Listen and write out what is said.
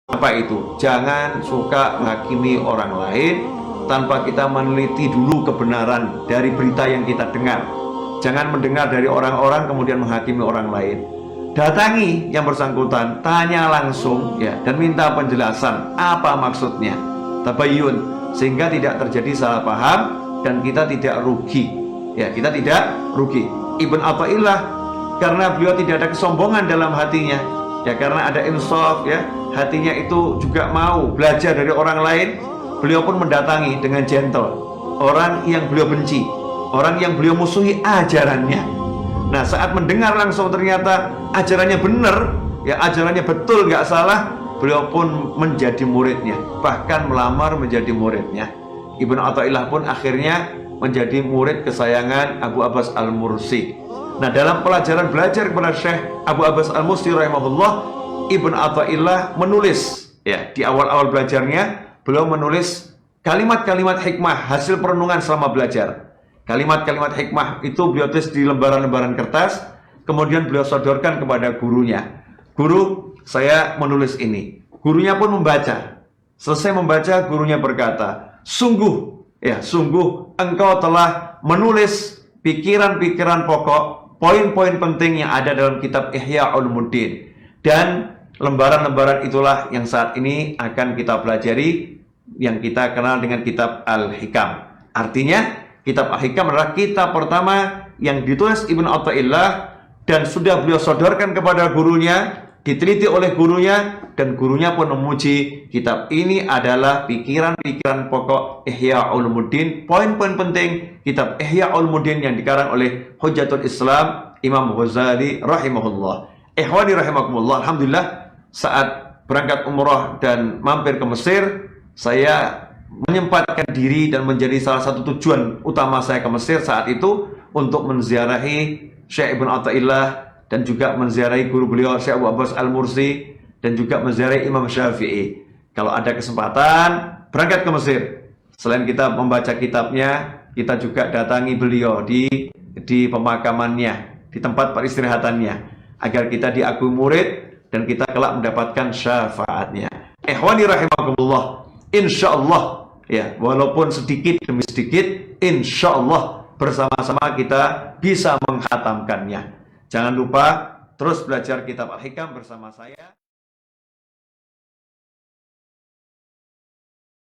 Apa itu? Jangan suka menghakimi orang lain tanpa kita meneliti dulu kebenaran dari berita yang kita dengar. Jangan mendengar dari orang-orang kemudian menghakimi orang lain. Datangi yang bersangkutan, tanya langsung ya, dan minta penjelasan apa maksudnya. Tabayyun, sehingga tidak terjadi salah paham dan kita tidak rugi. Ya, kita tidak rugi. Ibn Athaillah, karena beliau tidak ada kesombongan dalam hatinya, ya, karena ada insaf, ya, hatinya itu juga mau belajar dari orang lain. Beliau pun mendatangi dengan gentle orang yang beliau benci, orang yang beliau musuhi ajarannya. Nah, saat mendengar langsung ternyata ajarannya benar, ya, ajarannya betul, nggak salah, beliau pun menjadi muridnya, bahkan melamar menjadi muridnya. Ibnu Athaillah pun akhirnya menjadi murid kesayangan Abu Abbas Al-Mursi. Nah, dalam pelajaran belajar kepada Syekh Abu Abbas Al-Mursi rahimahullah, Ibnu Athaillah menulis, ya, di awal-awal belajarnya beliau menulis kalimat-kalimat hikmah hasil perenungan selama belajar. Kalimat-kalimat hikmah itu beliau tulis di lembaran-lembaran kertas, kemudian beliau sodorkan kepada gurunya. Guru, saya menulis ini. Gurunya pun membaca. Selesai membaca, gurunya berkata, sungguh, ya, sungguh engkau telah menulis pikiran-pikiran pokok, poin-poin penting yang ada dalam kitab Ihya Ulumuddin. Dan lembaran-lembaran itulah yang saat ini akan kita pelajari, yang kita kenal dengan kitab Al-Hikam. Artinya, kitab Al-Hikam adalah kitab pertama yang ditulis Ibnu Athaillah dan sudah beliau sodorkan kepada gurunya, diteliti oleh gurunya, dan gurunya pun memuji kitab ini adalah pikiran-pikiran pokok Ihya Ulumuddin, poin-poin penting kitab Ihya Ulumuddin yang dikarang oleh Hujjatul Islam Imam Ghazali rahimahullah. Ikhwani rahimakumullah, alhamdulillah saat berangkat umrah dan mampir ke Mesir, saya menyempatkan diri dan menjadi salah satu tujuan utama saya ke Mesir saat itu untuk menziarahi Syekh Ibnu Athaillah dan juga menziarahi guru beliau Syekh Abu Abbas Al-Mursi dan juga menziarahi Imam Syafi'i. Kalau ada kesempatan berangkat ke Mesir, selain kita membaca kitabnya, kita juga datangi beliau di pemakamannya, di tempat peristirahatannya, agar kita diakui murid dan kita kelak mendapatkan syafaatnya. Ikhwani rahimakumullah, insyaallah, ya, walaupun sedikit demi sedikit, insyaallah bersama-sama kita bisa menghatamkannya. Jangan lupa terus belajar kitab Al-Hikam bersama saya.